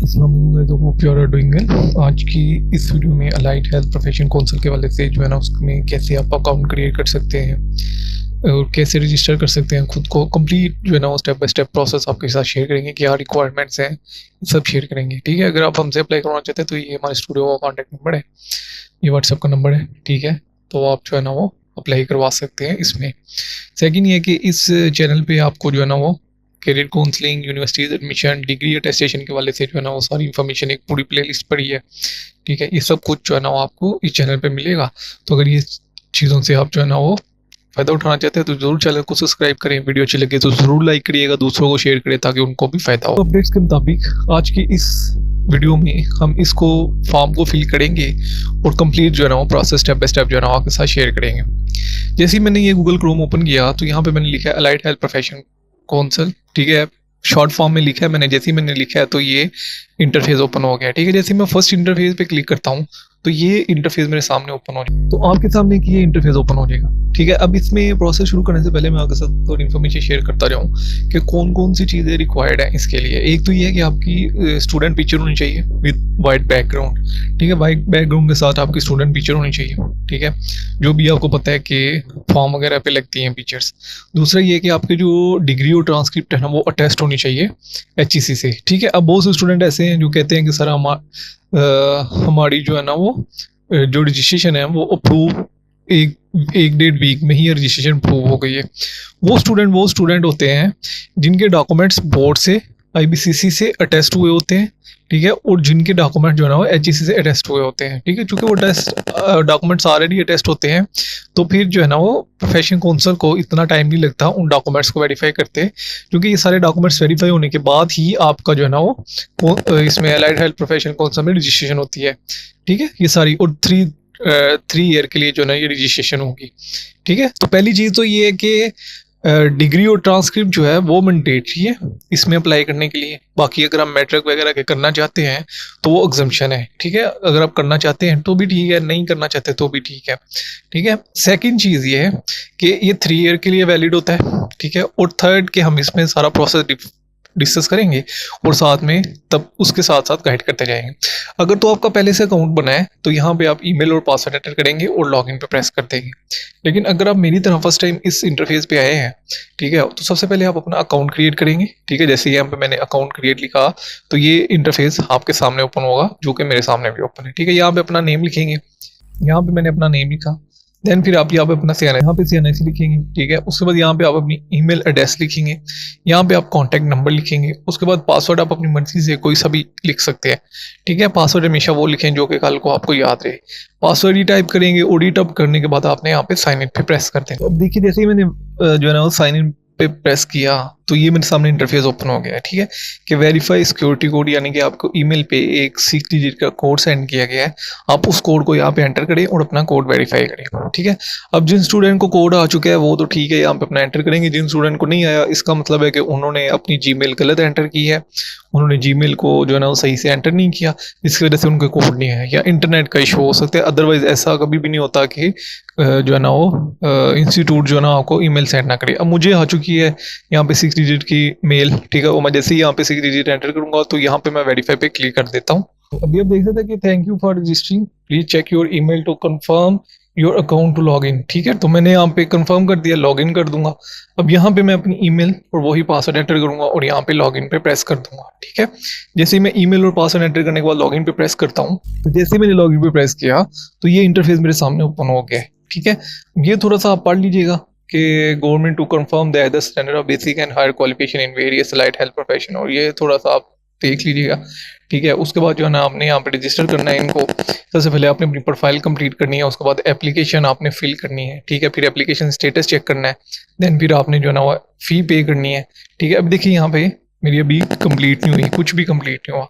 अस्सलाम वालेकुम, hope you are doing well. आज की इस वीडियो में अलाइड हेल्थ प्रोफेशन काउंसिल के वाले से जो है ना उसमें कैसे आप अकाउंट क्रिएट कर सकते हैं और कैसे रजिस्टर कर सकते हैं खुद को, कंप्लीट जो है ना वो स्टेप बाय स्टेप प्रोसेस आपके साथ शेयर करेंगे, क्या रिक्वायरमेंट्स हैं सब शेयर करेंगे। ठीक है, अगर आप हमसे अप्लाई करवाना चाहते हैं तो ये हमारे स्टूडियो का कॉन्टैक्ट नंबर है, ये व्हाट्सएप का नंबर है। ठीक है, तो आप जो है ना वो अप्लाई करवा सकते हैं इसमें। सेकंड ये कि इस चैनल पे आपको जो है ना वो career counselling, universities admission, degree attestation के वाले से जो है ना वो सारी इन्फॉर्मेशन एक पूरी प्ले लिस्ट पड़ी है। ठीक है, ये सब कुछ जो है ना वो आपको इस चैनल पे मिलेगा। तो अगर ये चीज़ों से आप जो है ना वो फ़ायदा उठाना चाहते हैं तो ज़रूर चैनल को सब्सक्राइब करें, वीडियो अच्छी लगे तो ज़रूर लाइक करिएगा, दूसरों को शेयर करें ताकि उनको भी फ़ायदा हो। अपडेट्स के मुताबिक आज की इस वीडियो में हम इसको फॉर्म को फिल करेंगे और कंप्लीट जो है ना वो प्रोसेस स्टेप बाय स्टेप जो है ना आपके साथ शेयर करेंगे। जैसे ही मैंने ये गूगल क्रोम ओपन किया तो यहाँ पे मैंने लिखा है अलाइड हेल्थ प्रोफेशन काउंसिल। ठीक है, शॉर्ट फॉर्म में लिखा है मैंने। जैसे ही मैंने लिखा है तो ये इंटरफेस ओपन हो गया। ठीक है, जैसे ही मैं फर्स्ट इंटरफेस पे क्लिक करता हूँ तो ये इंटरफेस मेरे सामने ओपन हो जाएगा। तो आपके सामने ये इंटरफेस ओपन हो जाएगा। ठीक है, अब इसमें प्रोसेस शुरू करने से पहले मैं आपके साथ थोड़ी इन्फॉर्मेशन शेयर करता जाऊँ कि कौन कौन सी चीज़ें रिक्वायर्ड है इसके लिए। एक तो ये है कि आपकी स्टूडेंट पिक्चर होनी चाहिए विद वाइट बैकग्राउंड। ठीक है, वाइट बैकग्राउंड के साथ आपकी स्टूडेंट पिक्चर होनी चाहिए। ठीक है, जो भी आपको पता है कि फॉर्म वगैरह पे लगती हैं पिक्चर्स। दूसरा ये है कि आपके जो डिग्री और ट्रांसक्रिप्ट है ना वो अटेस्ट होनी चाहिए HEC से। ठीक है, अब बहुत से स्टूडेंट ऐसे हैं जो कहते हैं कि सर हमारी जो है ना वो जो रजिस्ट्रेशन है वो अप्रूव एक डेढ़ वीक में ही रजिस्ट्रेशन अप्रूव हो गई है। वो स्टूडेंट होते हैं जिनके डॉक्यूमेंट्स बोर्ड से IBCC से अटेस्ट हुए होते हैं। ठीक है, और जिनके डॉक्यूमेंट जो है ना वो HEC से अटेस्ट हुए होते हैं। ठीक है, क्योंकि वो डॉक्यूमेंट्स ऑलरेडी अटेस्ट होते हैं तो फिर जो है ना वो प्रोफेशन काउंसिल को इतना टाइम नहीं लगता उन डॉक्यूमेंट्स को वेरीफाई करते, क्योंकि ये सारे डॉक्यूमेंट्स वेरीफाई होने के बाद ही आपका जो है ना वो इसमें अलाइड हेल्थ प्रोफेशन काउंसिल में रजिस्ट्रेशन होती है। ठीक है, ये सारी और थ्री ईयर के लिए जो है ना ये रजिस्ट्रेशन होगी। ठीक है, तो पहली चीज़ तो ये है कि डिग्री और ट्रांसक्रिप्ट जो है वो मैंडेटरी है इसमें अप्लाई करने के लिए। बाकी अगर आप मैट्रिक वगैरह के करना चाहते हैं तो वो एग्जम्पशन है। ठीक है, अगर आप करना चाहते हैं तो भी ठीक है, नहीं करना चाहते तो भी ठीक है। ठीक है, सेकंड चीज़ ये है कि ये 3 ईयर के लिए वैलिड होता है। ठीक है, और थर्ड कि हम इसमें सारा प्रोसेस डिस्कस करेंगे और साथ में तब उसके साथ साथ गाइड करते जाएंगे। अगर तो आपका पहले से अकाउंट बना है तो यहाँ पे आप ईमेल और पासवर्ड एंटर करेंगे और लॉगिन पे प्रेस कर देंगे। लेकिन अगर आप मेरी तरह फर्स्ट टाइम इस इंटरफेस पे आए हैं, ठीक है, तो सबसे पहले आप अपना अकाउंट क्रिएट करेंगे। ठीक है, जैसे यहाँ पे मैंने अकाउंट क्रिएट लिखा तो ये इंटरफेस आपके सामने ओपन होगा, जो कि मेरे सामने भी ओपन है। ठीक है, यहाँ पे अपना नेम लिखेंगे, यहाँ पे मैंने अपना नेम लिखा। देन फिर आप यहाँ पे अपना यहाँ पे CNIC लिखेंगे। ठीक है, उसके बाद यहाँ पे आप अपनी ईमेल एड्रेस लिखेंगे, यहाँ पे आप कॉन्टैक्ट नंबर लिखेंगे। उसके बाद पासवर्ड आप अपनी मर्जी से कोई सा भी लिख सकते हैं। ठीक है, पासवर्ड हमेशा वो लिखें जो कि कल को आपको याद रहे। पासवर्ड ही टाइप करेंगे और ही टाइप करने के बाद आपने यहाँ पे साइन इन पे प्रेस कर देंगे। अब देखिए जैसे ही मैंने जो है ना साइन इन पे प्रेस किया तो ये मेरे सामने इंटरफेस ओपन हो गया है। ठीक है, कि वेरीफाई सिक्योरिटी कोड, यानी कि आपको ईमेल पे एक 6 डिजिट का कोड सेंड किया गया है। आप उस कोड को यहाँ पे एंटर करें और अपना कोड वेरीफाई करें। ठीक है, अब जिन स्टूडेंट को कोड आ चुका है वो तो ठीक है, यहाँ पे अपना एंटर करेंगे। जिन स्टूडेंट को नहीं आया इसका मतलब है कि उन्होंने अपनी जीमेल गलत एंटर की है, उन्होंने जीमेल को जो है ना वो सही से एंटर नहीं किया, जिसकी वजह से उनके कोड नहीं आया, या इंटरनेट का इशू हो सकता है। अदरवाइज ऐसा कभी भी नहीं होता कि जो है ना वो इंस्टीट्यूट जो है ना आपको ईमेल सेंड ना करे। अब मुझे आ चुकी है यहाँ पे 6 डिजिट की मेल। ठीक है, और मैं जैसे ही यहाँ पे 6 डिजिट एंटर करूंगा तो यहाँ पे मैं वेरीफाई पे क्लिक कर देता हूँ। तो अभी आप देख सकते हैं कि thank you for registering, please check your email to confirm your account to log in. ठीक है, तो मैंने यहाँ पे कंफर्म कर दिया, लॉग इन कर दूंगा। अब यहाँ पे मैं अपनी ईमेल और वही पासवर्ड एंटर करूंगा और यहाँ पे लॉग इन पे प्रेस कर दूंगा। ठीक है, जैसे ही मैं ईमेल और पासवर्ड एंटर करने के बाद लॉग इन पे प्रेस करता हूँ तो जैसे ही मैंने लॉग इन पे प्रेस किया तो ये इंटरफेस मेरे सामने ओपन हो गया है। ठीक है, ये थोड़ा सा आप पढ़ लीजिएगा कि government to confirm the standard of basic and higher qualification in various allied health profession, और ये थोड़ा सा आप देख लीजिएगा। ठीक है, उसके बाद जो है ना आपने यहाँ पे रजिस्टर करना है इनको। सबसे पहले आपने अपनी प्रोफाइल कंप्लीट करनी है, उसके बाद एप्लीकेशन आपने फिल करनी है। ठीक है, फिर एप्लीकेशन स्टेटस चेक करना है, देन फिर आपने जो है ना वो फी पे करनी है। ठीक है, अब देखिए यहाँ पे मेरी अभी कंप्लीट नहीं हुई, कुछ भी कंप्लीट नहीं हुआ।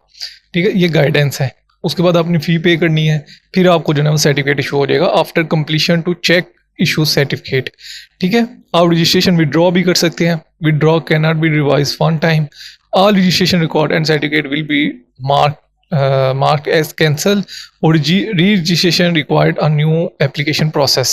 ठीक है, ये गाइडेंस है। उसके बाद आपने फी पे करनी है, फिर आपको जो है ना वो सर्टिफिकेट इशू हो जाएगा। After completion to check issue certificate. ठीक है, आप रजिस्ट्रेशन विड्रॉ भी कर सकते हैं। Withdraw can not be revise one time. All registration record and certificate will be marked as cancel or re-registration required a new application process।